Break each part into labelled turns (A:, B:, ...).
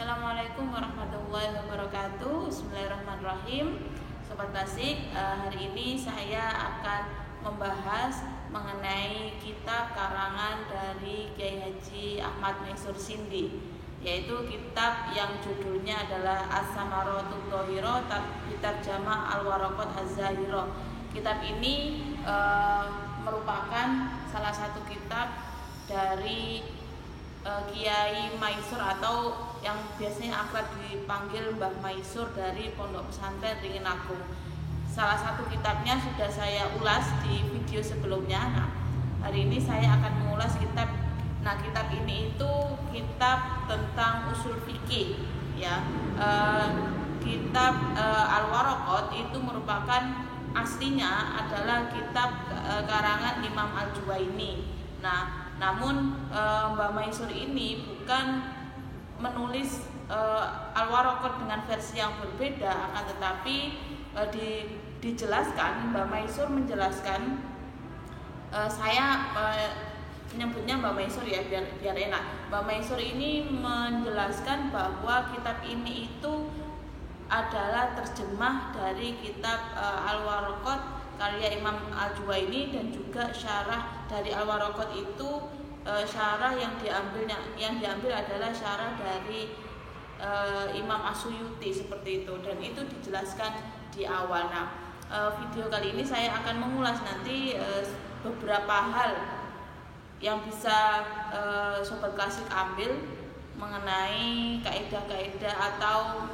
A: Assalamualaikum warahmatullahi wabarakatuh. Bismillahirrahmanirrahim. Sobat Klasik, hari ini saya akan membahas mengenai kitab karangan dari Kiai Haji Ahmad Maisur Sindi, yaitu kitab yang judulnya adalah As-Samaratul Thahirah, kitab Jama' Al-Waraqat Az-Zahirah. Kitab ini merupakan salah satu kitab dari Kiai Maisur atau yang biasanya akrab dipanggil Mbah Maisur dari Pondok Pesantren Ringin Agung. Salah satu kitabnya sudah saya ulas di video sebelumnya. Nah, hari ini saya akan mengulas kitab. Nah, kitab ini itu kitab tentang usul fikih, ya. Kitab Al-Waraqat itu merupakan aslinya adalah kitab karangan Imam Al-Juwaini. Nah, namun Mbah Maisur ini bukan menulis Al-Waraqat dengan versi yang berbeda, akan tetapi dijelaskan, Mbah Maisur menjelaskan, saya menyebutnya Mbah Maisur ya biar enak. Mbah Maisur ini menjelaskan bahwa kitab ini itu adalah terjemah dari kitab Al-Waraqat karya Imam Al-Juwaini, dan juga syarah dari Al-Waraqat itu syarah yang diambil adalah syarah dari Imam As-Suyuti seperti itu, dan itu dijelaskan di awal. Nah, video kali ini saya akan mengulas nanti beberapa hal yang bisa Sobat Klasik ambil mengenai kaidah-kaidah atau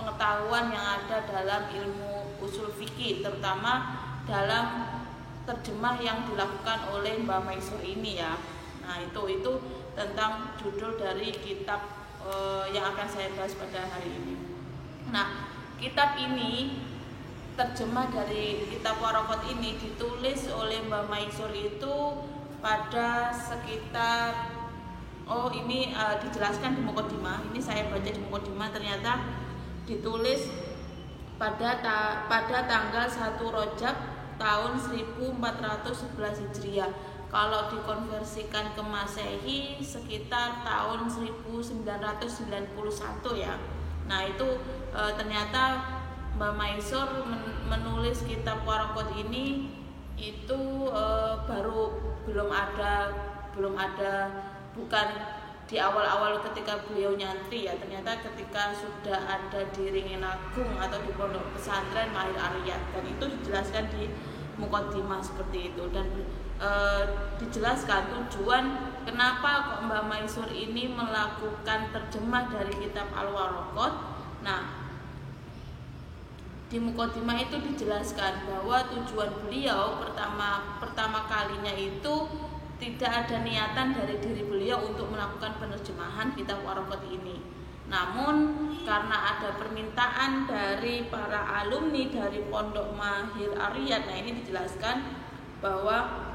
A: pengetahuan yang ada dalam ilmu usul fikih, terutama dalam terjemah yang dilakukan oleh Mbah Maisur ini ya. Nah, itu tentang judul dari kitab yang akan saya bahas pada hari ini. Nah, kitab ini, terjemah dari kitab Waraqat ini ditulis oleh Mbah Maisur itu pada sekitar dijelaskan di Muqaddimah. Ini saya baca di Muqaddimah, ternyata ditulis pada tanggal 1 Rajab tahun 1411 Hijriah. Kalau dikonversikan ke Masehi sekitar tahun 1991 ya. Nah, itu ternyata Mbah Maisur menulis kitab Waraqat ini itu bukan di awal-awal ketika beliau nyantri ya. Ternyata ketika sudah ada di Ringin Agung atau di Pondok Pesantren Mahir Ariyat, dan itu dijelaskan di Muqaddimah seperti itu, dan dijelaskan tujuan kenapa kok Mbah Maisur ini melakukan terjemah dari kitab Al-Waraqat. Nah, di Muqaddimah itu dijelaskan bahwa tujuan beliau pertama kalinya itu tidak ada niatan dari diri beliau untuk melakukan penerjemahan kitab Waraqat ini. Namun karena ada permintaan dari para alumni dari Pondok Mahir Ariyat, nah ini dijelaskan bahwa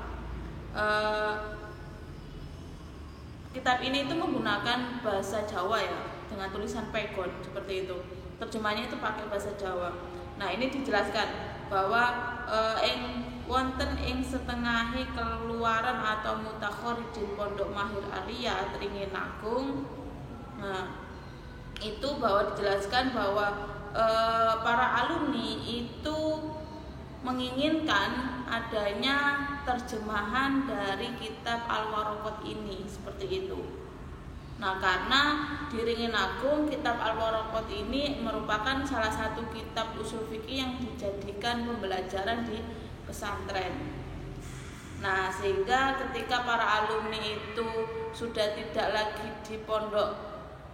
A: kitab ini itu menggunakan bahasa Jawa ya, dengan tulisan pegon seperti itu. Terjemahnya itu pakai bahasa Jawa. Nah, ini dijelaskan bahwa wonten ing setengahi keluaran atau mutakharijin Pondok Mahir Ariyat Ringin Agung. Nah, itu bahwa dijelaskan bahwa para alumni itu menginginkan adanya terjemahan dari kitab Al-Waraqat ini seperti itu. Nah, karena di Ringin Agung kitab Al-Waraqat ini merupakan salah satu kitab usul fikih yang dijadikan pembelajaran di pesantren. Nah, sehingga ketika para alumni itu sudah tidak lagi di Pondok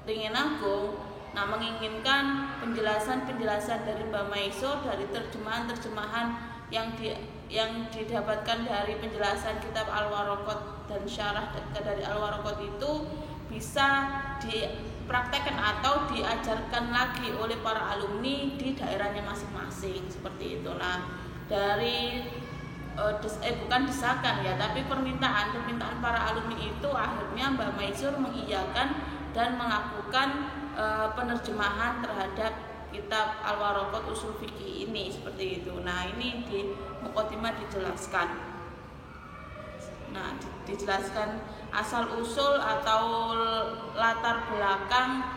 A: Ringin Agung, nah menginginkan penjelasan dari Mbah Maisur, dari terjemahan yang didapatkan dari penjelasan kitab Al-Waraqat dan syarah dari Al-Waraqat itu bisa dipraktekkan atau diajarkan lagi oleh para alumni di daerahnya masing-masing seperti itu. Nah, dari bukan desakan ya, tapi permintaan para alumni itu akhirnya Mbah Maisur mengiyakan dan melakukan penerjemahan terhadap kitab Al-Waraqat usul fikih ini seperti itu. Nah, ini di Muqaddimah dijelaskan. Nah, dijelaskan asal usul atau latar belakang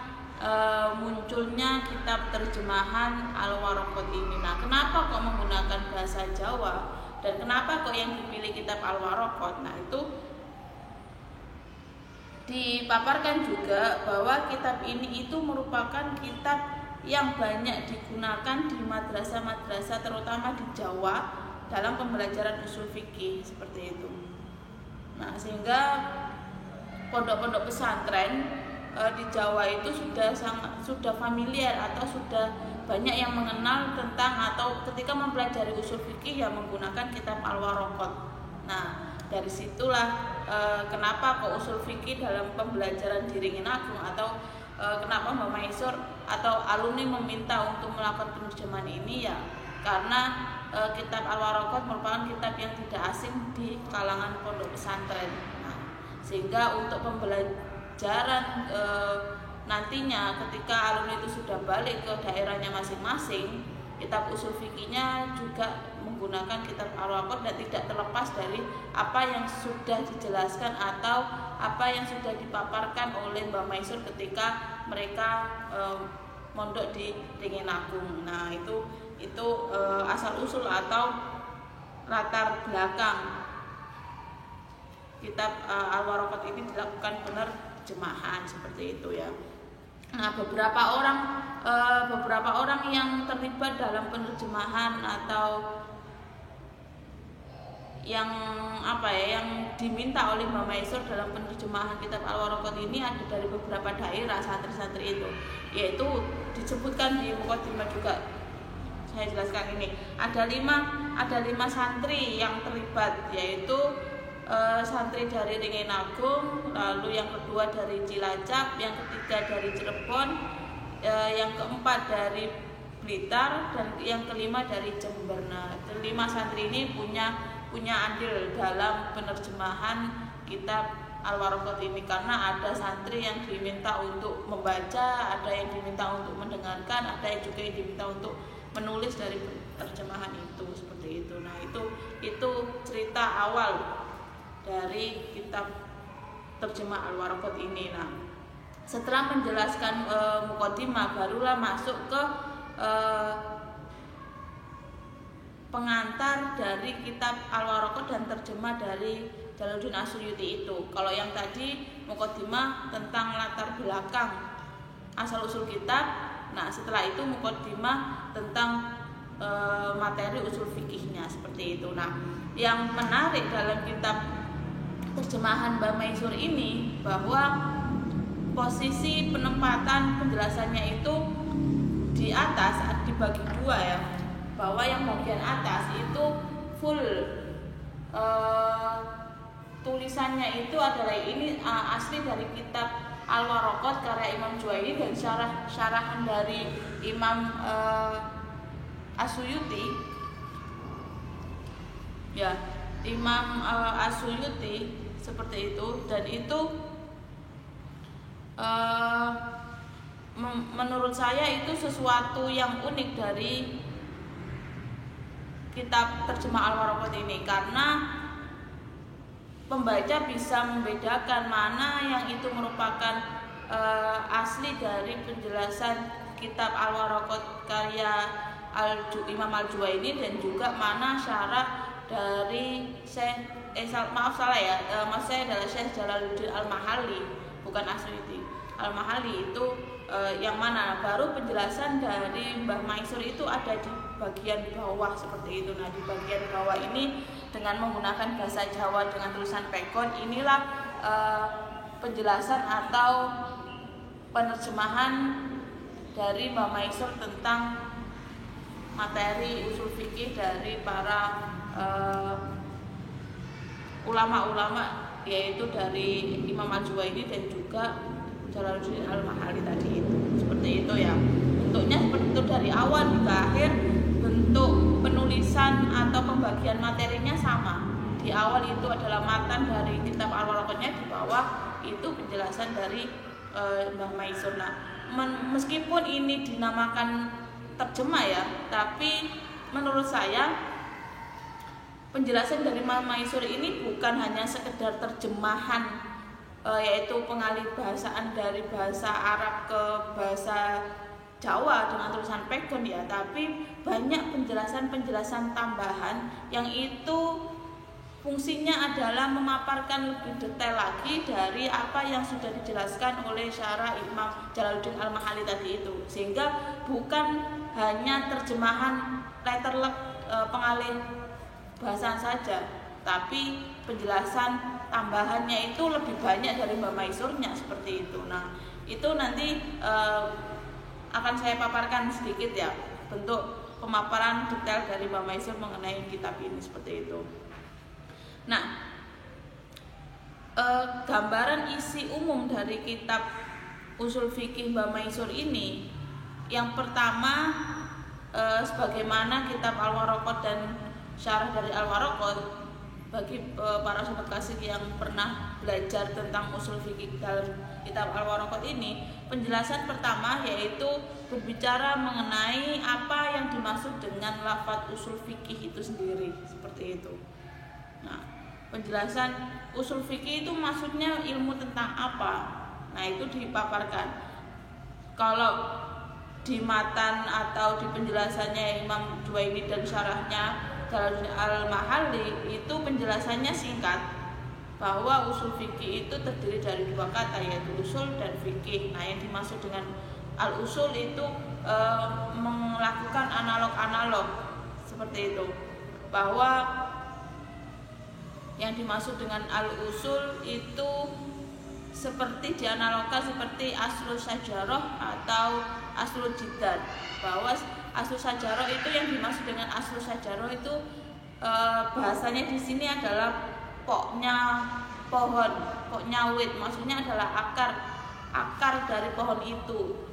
A: munculnya kitab terjemahan Al-Waraqat ini. Nah, kenapa kok menggunakan bahasa Jawa dan kenapa kok yang dipilih kitab Al-Waraqat? Nah, itu dipaparkan juga bahwa kitab ini itu merupakan kitab yang banyak digunakan di madrasah-madrasah terutama di Jawa dalam pembelajaran usul fikih seperti itu. Nah, sehingga pondok-pondok pesantren di Jawa itu sudah familiar atau sudah banyak yang mengenal tentang atau ketika mempelajari usul fikih yang menggunakan kitab Al-Waraqat. Nah, dari situlah kenapa kok usul fikih dalam pembelajaran di Ringin Agung atau kenapa Mbak Maisur atau alumni meminta untuk melakukan penerjemahan ini, ya karena kitab Al-Waraqat merupakan kitab yang tidak asing di kalangan pondok pesantren. Nah, sehingga untuk pembelajaran nantinya ketika alumni itu sudah balik ke daerahnya masing-masing, kitab usul fikihnya juga menggunakan kitab Al-Waraqat dan tidak terlepas dari apa yang sudah dijelaskan atau apa yang sudah dipaparkan oleh Mbak Maisur ketika mereka mondok di Ringin Agung. Nah, itu asal usul atau latar belakang kitab Al-Waraqat ini dilakukan penerjemahan seperti itu ya. Nah, beberapa orang yang terlibat dalam penerjemahan atau yang diminta oleh Mbak Maisur dalam penerjemahan kitab Al-Waraqat ini ada dari beberapa daerah santri-santri itu, yaitu disebutkan di mukadimah juga. Saya jelaskan ini ada lima santri yang terlibat, yaitu santri dari Ringin Agung, lalu yang kedua dari Cilacap, yang ketiga dari Cirebon, yang keempat dari Blitar, dan yang kelima dari Jember. Nah, kelima santri ini punya andil dalam penerjemahan kitab Al-Waraqat ini, karena ada santri yang diminta untuk membaca, ada yang diminta untuk mendengarkan, ada yang juga yang diminta untuk menulis dari terjemahan itu seperti itu. Nah, itu cerita awal dari kitab terjemah Al-Waraqat ini. Nah, setelah menjelaskan mukadimah, barulah masuk ke pengantar dari kitab Al-Waraqat dan terjemah dari Jalaluddin As-Suyuti itu. Kalau yang tadi mukadimah tentang latar belakang asal usul kitab, nah setelah itu mukadimah tentang materi usul fikihnya seperti itu. Nah, yang menarik dalam kitab terjemahan Mbak Maisur ini bahwa posisi penempatan penjelasannya itu di atas dibagi dua ya, bahwa yang bagian atas itu full tulisannya itu adalah ini asli dari kitab Al-Waraqat karya Imam Juwaini dan syarahan dari Imam As-Suyuti ya, Imam As-Suyuti seperti itu. Dan itu menurut saya itu sesuatu yang unik dari kitab terjemah Al-Waraqat ini, karena pembaca bisa membedakan mana yang itu merupakan asli dari penjelasan kitab Al-Waraqat karya Imam Al-Juwaini dan juga mana syarah dari maaf saya adalah Syekh Jalaluddin Al-Mahalli, bukan As-Suyuti. Al-Mahalli itu yang mana baru penjelasan dari Mbah Maisur itu ada di bagian bawah seperti itu. Nah, di bagian bawah ini dengan menggunakan bahasa Jawa dengan tulisan pekon, inilah penjelasan atau penerjemahan dari Mbah Maisur tentang materi usul fikih dari para ulama-ulama, yaitu dari Imam Al-Juwaini dan juga Jalaluddin Al-Mahalli tadi itu. Seperti itu ya. Bentuknya seperti itu dari awal hingga akhir, bentuk penulisan atau pembagian materinya sama. Di awal itu adalah matan dari kitab Al-Waraqatnya, di bawah itu penjelasan dari Mbah Maisur. Nah, meskipun ini dinamakan terjemah ya, tapi menurut saya penjelasan dari Mbah Maisur ini bukan hanya sekedar terjemahan yaitu pengalih bahasaan dari bahasa Arab ke bahasa Jawa dengan tulisan pegon ya, tapi banyak penjelasan-penjelasan tambahan yang itu fungsinya adalah memaparkan lebih detail lagi dari apa yang sudah dijelaskan oleh syarah Imam Jalaluddin Al-Mahalli tadi itu, sehingga bukan hanya terjemahan letterlek pengalih bahasa saja, tapi penjelasan tambahannya itu lebih banyak dari Mbak Maisurnya seperti itu. Nah, itu nanti akan saya paparkan sedikit ya, bentuk pemaparan detail dari Mbak Maisur mengenai kitab ini seperti itu. Nah, gambaran isi umum dari kitab Ushul Fiqih Mbak Maisur ini, yang pertama sebagaimana kitab Al-Waraqat dan syarah dari Al-Waraqat, bagi para sobat kasih yang pernah belajar tentang usul fikih dalam kitab Al-Waraqat ini, penjelasan pertama yaitu berbicara mengenai apa yang dimaksud dengan lafaz usul fikih itu sendiri, seperti itu. Nah, penjelasan usul fikih itu maksudnya ilmu tentang apa? Nah, itu dipaparkan. Kalau di matan atau di penjelasannya Imam Juwaini dan syarahnya Jalaluddin Al-Mahalli itu penjelasannya singkat, bahwa usul fikih itu terdiri dari dua kata, yaitu usul dan fikih. Nah, yang dimaksud dengan al-usul itu melakukan analog-analog seperti itu, bahwa yang dimaksud dengan al-usul itu seperti dianalogkan seperti aslul sajarah atau aslul jidal, bahwa aslul sajarah itu yang dimaksud dengan aslul sajarah itu bahasanya di sini adalah pokoknya pohon, pokoknya wit, maksudnya adalah akar dari pohon itu.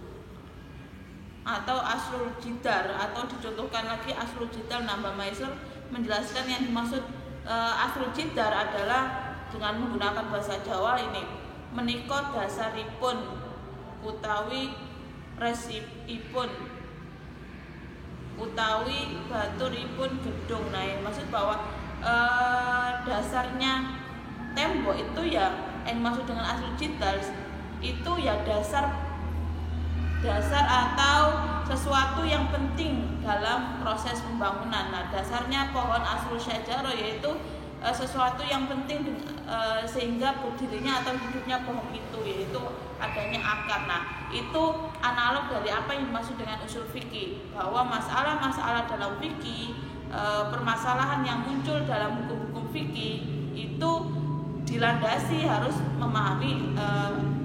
A: Atau aslul jidal, atau dicontohkan lagi aslul jidal. Mbak Maisur menjelaskan yang dimaksud aslul jidal adalah dengan menggunakan bahasa Jawa ini, menika dasaripun utawi resipipun utawi baturipun gedung. Nah, yang maksud bahwa dasarnya tembok itu ya, yang maksud dengan aslul jidal itu ya dasar atau sesuatu yang penting dalam proses pembangunan. Nah, dasarnya pohon aslul syajarah yaitu sesuatu yang penting sehingga berdirinya atau hidupnya pohon itu, yaitu adanya akar. Nah, itu analog dari apa yang dimaksud dengan usul fikih, bahwa masalah-masalah dalam fikih, permasalahan yang muncul dalam hukum-hukum fikih itu dilandasi harus memahami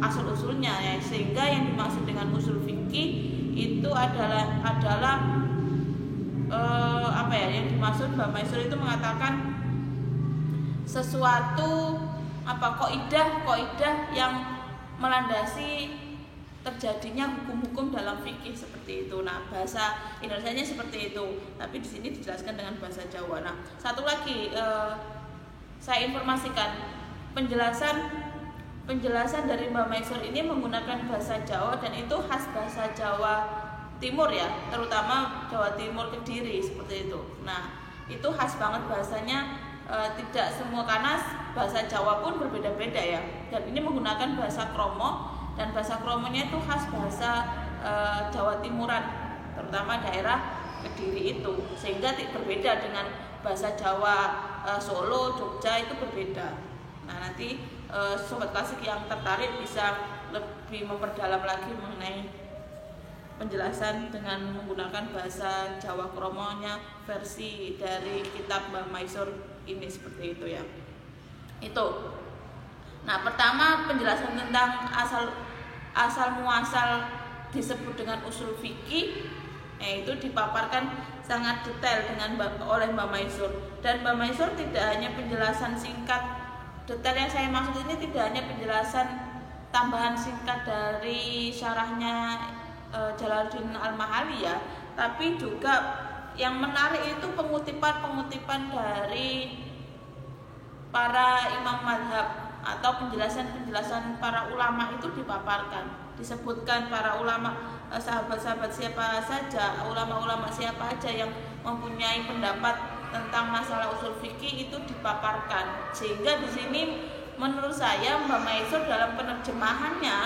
A: asal-usulnya ya, sehingga yang dimaksud dengan usul fikih itu adalah apa ya, yang dimaksud Mbak Maisur itu mengatakan sesuatu kaidah yang melandasi terjadinya hukum-hukum dalam fikih seperti itu. Nah, bahasa Indonesianya seperti itu, tapi di sini dijelaskan dengan bahasa Jawa. Nah, satu lagi saya informasikan penjelasan dari Mbak Maisur ini menggunakan bahasa Jawa, dan itu khas bahasa Jawa Timur ya, terutama Jawa Timur Kediri seperti itu. Nah, itu khas banget bahasanya. Tidak semua, karena bahasa Jawa pun berbeda-beda ya, dan ini menggunakan bahasa kromo, dan bahasa kromonya itu khas bahasa Jawa Timuran, terutama daerah Kediri itu, sehingga berbeda dengan bahasa Jawa Solo, Jogja itu berbeda. Nah, nanti sobat klasik yang tertarik bisa lebih memperdalam lagi mengenai penjelasan dengan menggunakan bahasa Jawa kromonya versi dari kitab Mbak Maisur ini, seperti itu ya. Itu. Nah, pertama penjelasan tentang asal muasal disebut dengan usul fikih, itu dipaparkan sangat detail oleh Mbak Maisur. Dan Mbak Maisur tidak hanya penjelasan singkat detail yang saya maksud ini, tidak hanya penjelasan tambahan singkat dari syarahnya Jalaluddin Al-Mahalli ya, tapi juga yang menarik itu pengutipan dari para imam madhab atau penjelasan para ulama itu dipaparkan, disebutkan para ulama, sahabat-sahabat siapa saja, ulama-ulama siapa aja yang mempunyai pendapat tentang masalah usul fikih itu dipaparkan, sehingga di sini menurut saya Mbak Maisur dalam penerjemahannya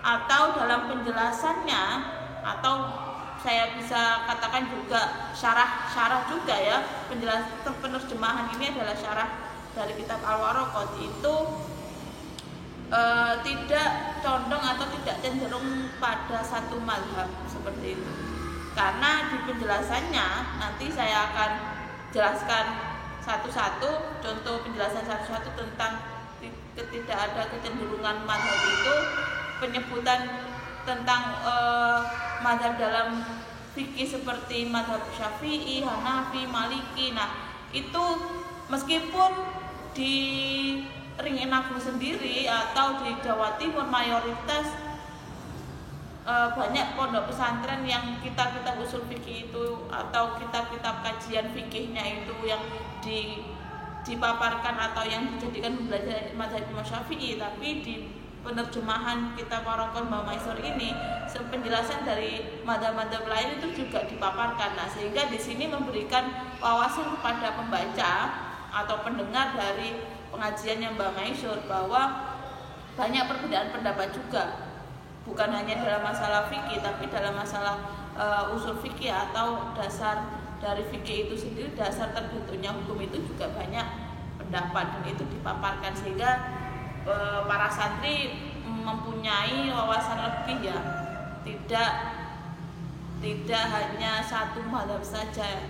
A: atau dalam penjelasannya, atau saya bisa katakan juga syarah juga ya, penerjemahan ini adalah syarah dari kitab Al-Waraqat itu tidak condong atau tidak cenderung pada satu mazhab seperti itu. Karena di penjelasannya nanti saya akan jelaskan satu-satu, contoh penjelasan satu-satu tentang tidak ada kecenderungan mazhab itu, penyebutan tentang mazhab dalam fikih seperti mazhab Syafi'i, Hanafi, Maliki. Nah, itu meskipun di Ringin Agung sendiri atau di Jawa Timur mayoritas banyak pondok pesantren yang kitab-kitab usul fikih itu atau kitab-kitab kajian fikihnya itu yang dipaparkan atau yang dijadikan belajar mazhab Imam Syafi'i, tapi di penerjemahan kitab Waraqat Mbak Maisur ini penjelasan dari mazhab-mazhab lain itu juga dipaparkan. Nah, sehingga di sini memberikan wawasan kepada pembaca atau pendengar dari pengajiannya Mbak Maisur bahwa banyak perbedaan pendapat juga, bukan hanya dalam masalah fikih tapi dalam masalah usul fikih atau dasar dari fikih itu sendiri, dasar terbentuknya hukum itu juga banyak pendapat dan itu dipaparkan sehingga para santri mempunyai wawasan lebih ya, tidak hanya satu mazhab saja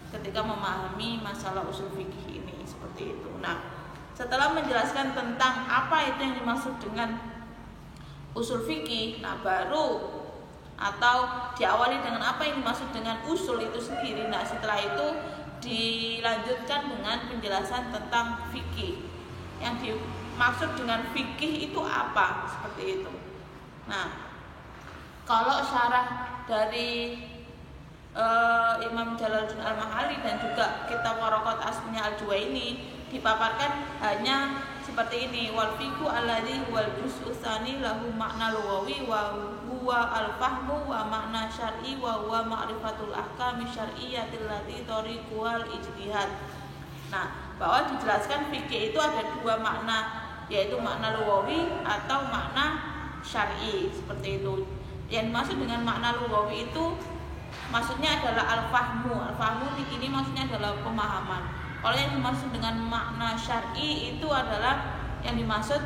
A: ketika memahami masalah usul fikih ini seperti itu. Nah, setelah menjelaskan tentang apa itu yang dimaksud dengan usul fikih, nah baru atau diawali dengan apa yang dimaksud dengan usul itu sendiri. Nah, setelah itu dilanjutkan dengan penjelasan tentang fikih. Yang dimaksud dengan fikih itu apa, seperti itu. Nah, kalau syarah dari Imam Jalaluddin Al-Mahali dan juga kitab Waraqat aslinya Al-Juwaini dipaparkan hanya seperti ini: wal fiqhu alladzi wal juz'u tsani lahu makna lughawi wa huwa al-fahmu wa makna syar'i wa huwa ma'rifatul ahkami syar'iyyatil lati tariquhal ijtihad. Nah, bahwa dijelaskan fikih itu ada dua makna, yaitu makna lughawi atau makna syar'i seperti itu. Yang dimaksud dengan makna lughawi itu maksudnya adalah al-fahmu. Al-fahmu ini maksudnya adalah pemahaman. Kalau yang dimaksud dengan makna syar'i itu adalah yang dimaksud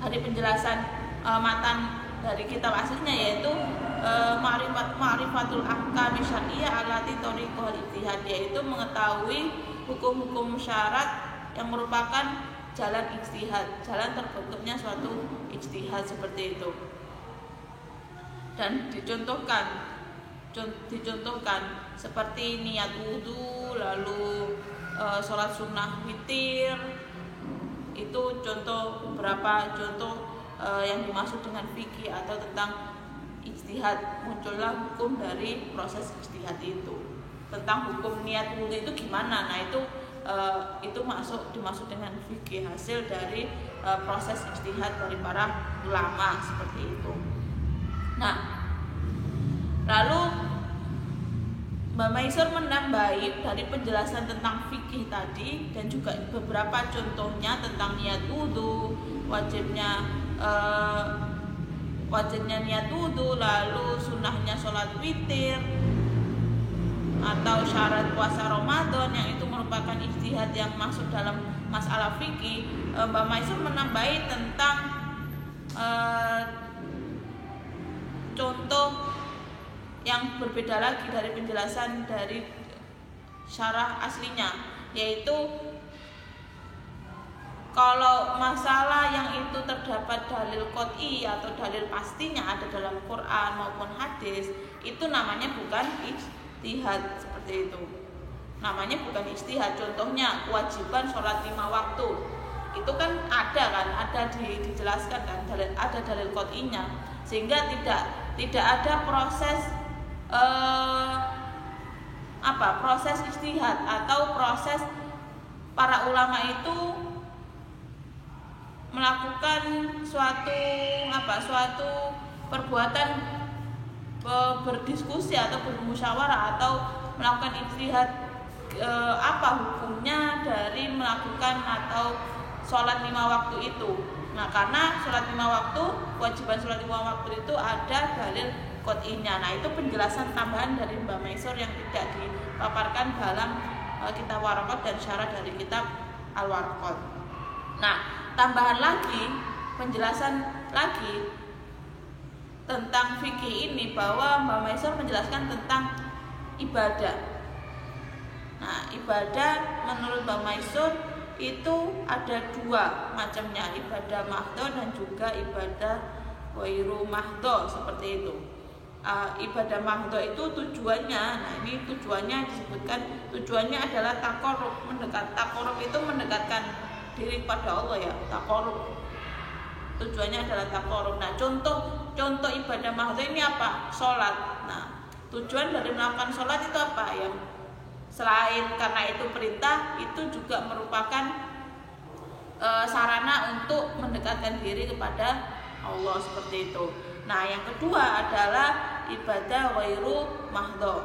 A: dari penjelasan matan dari kitab aslinya, yaitu ma'rifatul ahkami syar'iyyah allati tariquhal ijtihad, yaitu mengetahui hukum-hukum syarat yang merupakan jalan ijtihad, jalan terbentuknya suatu ijtihad seperti itu. Dan dicontohkan seperti niat wudhu, lalu sholat sunnah witir. Itu beberapa contoh yang dimaksud dengan fikih atau tentang ijtihad. Muncullah hukum dari proses ijtihad itu. Tentang hukum niat wudhu itu gimana? Nah, itu dimaksud dengan fikih, hasil dari proses ijtihad dari para ulama seperti itu. Nah, lalu Mbak Maisur menambahi dari penjelasan tentang fikih tadi dan juga beberapa contohnya tentang niat wudhu, wajibnya niat wudhu, lalu sunnahnya sholat witir atau syarat puasa Ramadan yang itu merupakan ijtihad yang masuk dalam masalah fikih. Mbak Maisur menambahi tentang contoh yang berbeda lagi dari penjelasan dari syarah aslinya, yaitu kalau masalah yang itu terdapat dalil qot'i atau dalil pastinya ada dalam Quran maupun hadis, itu namanya bukan ijtihad seperti itu. Namanya bukan ijtihad. Contohnya kewajiban sholat 5 waktu. Itu kan ada dijelaskan kan, ada dalil qot'inya, sehingga tidak ada proses proses ijtihad atau proses para ulama itu melakukan suatu perbuatan berdiskusi atau bermusyawarah atau melakukan ijtihad apa hukumnya dari melakukan atau sholat 5 waktu itu. Nah, karena sholat 5 waktu, kewajiban sholat 5 waktu itu ada dalil qot'inya. Nah, itu penjelasan tambahan dari Mbak Maisur yang tidak dipaparkan dalam kitab Waraqat dan syarah dari kitab Al-Waraqat. Nah, tambahan lagi, penjelasan lagi tentang fikih ini, bahwa Mbak Maisur menjelaskan tentang ibadah. Nah, ibadah menurut Mbak Maisur itu ada 2 macamnya, ibadah mahdho dan juga ibadah ghairu mahdho, seperti itu. Ibadah mahdho itu tujuannya, nah ini tujuannya disebutkan, tujuannya adalah taqarrub, taqarrub itu mendekatkan diri kepada Allah ya, taqarrub. Tujuannya adalah taqarrub. Nah, contoh ibadah mahdho ini apa? Sholat. Nah, tujuan dari melakukan sholat itu apa ya? Selain karena itu perintah, itu juga merupakan sarana untuk mendekatkan diri kepada Allah, seperti itu. Nah, yang kedua adalah ibadah ghairu mahdho.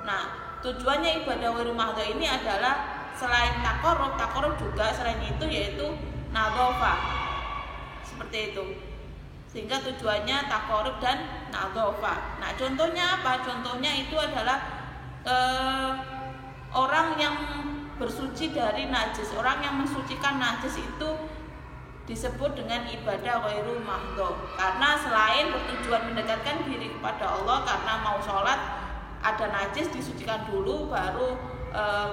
A: Nah, tujuannya ibadah ghairu mahdho ini adalah selain taqarrub juga selain itu yaitu nadhafah, seperti itu. Sehingga tujuannya taqarrub dan nadhafah. Nah, contohnya apa? Contohnya itu adalah orang yang bersuci dari najis, orang yang mensucikan najis itu disebut dengan ibadah ghairu mahdho. Karena selain bertujuan mendekatkan diri kepada Allah, karena mau sholat ada najis disucikan dulu baru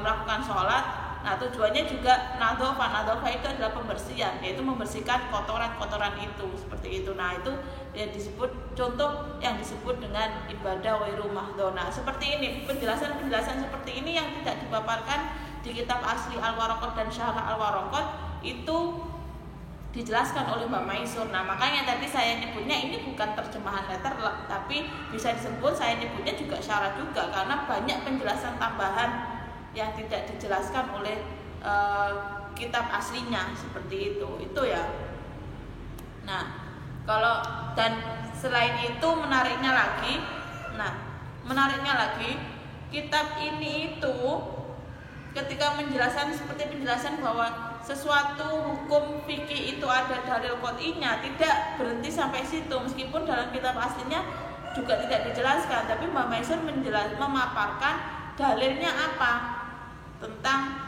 A: melakukan sholat. Nah, tujuannya juga nadhafah itu adalah pembersihan, yaitu membersihkan kotoran-kotoran itu, seperti itu. Nah, itu yang disebut contoh yang disebut dengan ibadah ghairu mahdho. Nah, seperti ini penjelasan seperti ini yang tidak dipaparkan di kitab asli Al-Waraqat dan syarah Al-Waraqat itu dijelaskan oleh Mbak Maisur. Nah, makanya tadi saya nyebutnya ini bukan terjemahan letter, tapi bisa disebut saya nyebutnya juga syarah juga, karena banyak penjelasan tambahan yang tidak dijelaskan oleh kitab aslinya, seperti itu ya. Nah, kalau dan selain itu menariknya lagi kitab ini itu ketika menjelaskan seperti penjelasan bahwa sesuatu hukum fikih itu ada dalil qot'inya, tidak berhenti sampai situ, meskipun dalam kitab aslinya juga tidak dijelaskan, tapi Mbak Maisur memaparkan dalilnya apa tentang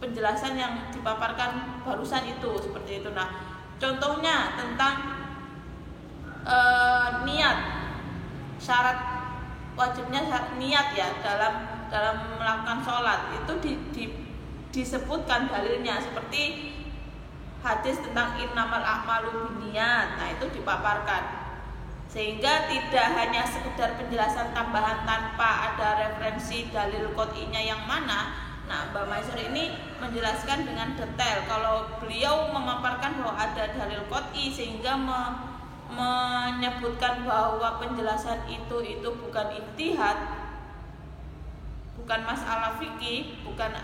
A: penjelasan yang dipaparkan barusan itu, seperti itu. Nah, contohnya tentang niat, syarat wajibnya niat ya dalam melakukan sholat itu disebutkan dalilnya, seperti hadis tentang innamal a'malu binniyat. Nah, itu dipaparkan, sehingga tidak hanya sekedar penjelasan tambahan tanpa ada referensi dalil qot'inya yang mana. Nah, Mbak Maisur ini menjelaskan dengan detail. Kalau beliau memaparkan bahwa ada dalil qot'i sehingga menyebutkan bahwa penjelasan itu bukan ijtihad, bukan masalah fikih, bukan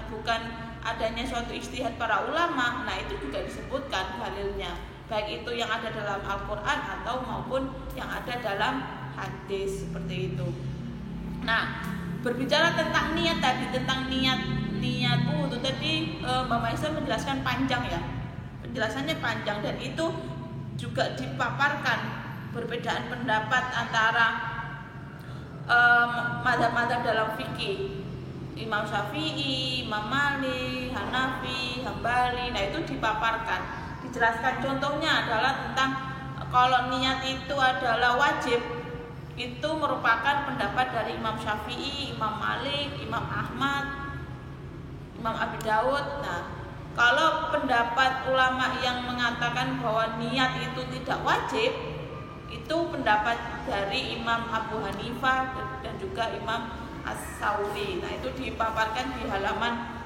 A: adanya suatu ijtihad para ulama. Nah, itu juga disebutkan dalilnya, baik itu yang ada dalam Al-Quran atau maupun yang ada dalam hadis, seperti itu. Nah, berbicara tentang niat tadi, tentang niat wudu tadi, Mbak Maisur menjelaskan panjang ya, penjelasannya panjang, dan itu juga dipaparkan perbedaan pendapat antara mazhab-mazhab dalam fikih, Imam Syafi'i, Imam Malik, Hanafi, Hambali. Nah, itu dipaparkan, dijelaskan. Contohnya adalah tentang kalau niat itu adalah wajib, itu merupakan pendapat dari Imam Syafi'i, Imam Malik, Imam Ahmad, Imam Abi Dawud. Nah, kalau pendapat ulama yang mengatakan bahwa niat itu tidak wajib, itu pendapat dari Imam Abu Hanifah dan juga Imam As-Sauri. Nah, itu dipaparkan di halaman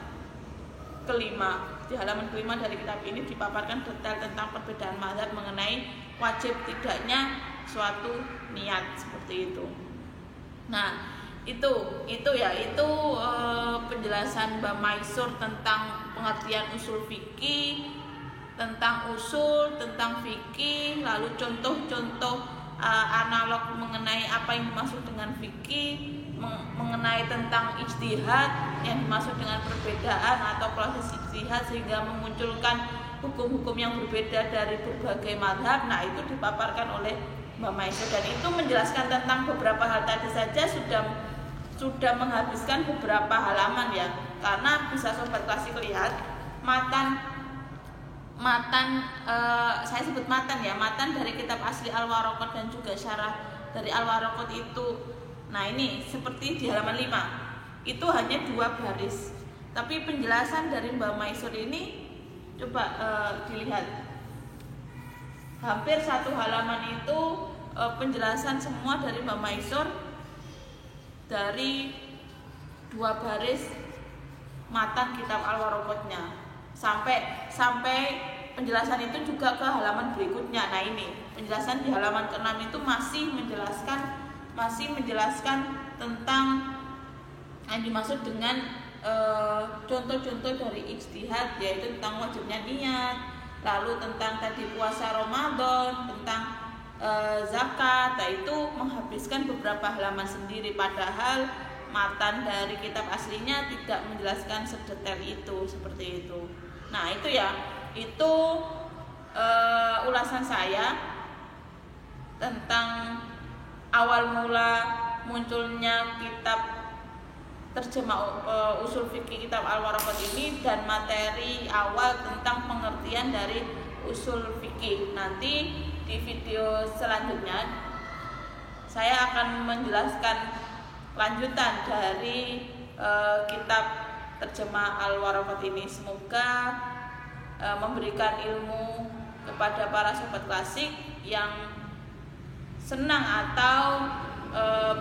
A: kelima. Di halaman kelima dari kitab ini dipaparkan detail tentang perbedaan mazhab mengenai wajib tidaknya suatu niat, seperti itu. Nah, itu penjelasan Mbak Maisur tentang pengertian usul fikih, tentang usul, tentang fikih, lalu contoh-contoh kalau mengenai apa yang dimaksud dengan fikih, mengenai tentang ijtihad yang dimaksud dengan perbedaan atau proses ijtihad sehingga memunculkan hukum-hukum yang berbeda dari berbagai mazhab. Nah, itu dipaparkan oleh Mbak Maisur, dan itu menjelaskan tentang beberapa hal tadi saja sudah menghabiskan beberapa halaman ya. Karena bisa sobat klasik lihat matan saya sebut matan ya, matan dari kitab asli Al-Waraqat dan juga syarah dari Al-Waraqat itu. Nah, ini seperti di halaman 5 itu hanya 2 baris, tapi penjelasan dari Mbak Maisur ini coba dilihat hampir 1 halaman itu penjelasan semua dari Mbak Maisur dari 2 baris matan kitab Al-Waraqatnya sampai penjelasan itu juga ke halaman berikutnya. Nah, ini penjelasan di halaman ke-6 itu masih menjelaskan tentang yang dimaksud dengan contoh-contoh dari ijtihad, yaitu tentang wajibnya niat, lalu tentang tadi puasa Ramadan, tentang zakat. Nah, itu menghabiskan beberapa halaman sendiri, padahal matan dari kitab aslinya tidak menjelaskan sedetail itu, seperti itu. Nah, itu ya, itu ulasan saya tentang awal mula munculnya kitab terjemah usul fikih kitab Al-Waraqat ini dan materi awal tentang pengertian dari usul fikih. Nanti di video selanjutnya saya akan menjelaskan lanjutan dari kitab terjemah Al-Waraqat ini. Semoga memberikan ilmu kepada para sobat klasik yang senang atau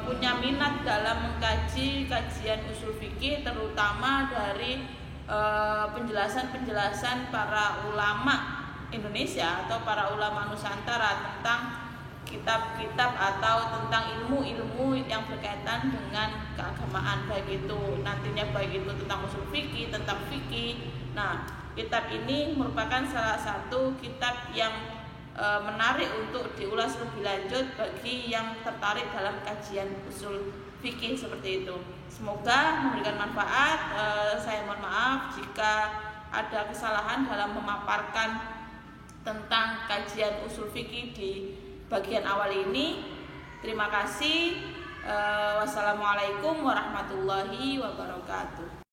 A: punya minat dalam mengkaji kajian usul fikih, terutama dari penjelasan-penjelasan para ulama Indonesia atau para ulama Nusantara tentang kitab-kitab atau tentang ilmu-ilmu yang berkaitan dengan keagamaan, baik itu tentang usul fikih, tentang fikih. Nah, kitab ini merupakan salah satu kitab yang menarik untuk diulas lebih lanjut bagi yang tertarik dalam kajian usul fikih seperti itu. Semoga memberikan manfaat. Saya mohon maaf jika ada kesalahan dalam memaparkan tentang kajian usul fikih di bagian awal ini. Terima kasih. Wassalamualaikum warahmatullahi wabarakatuh.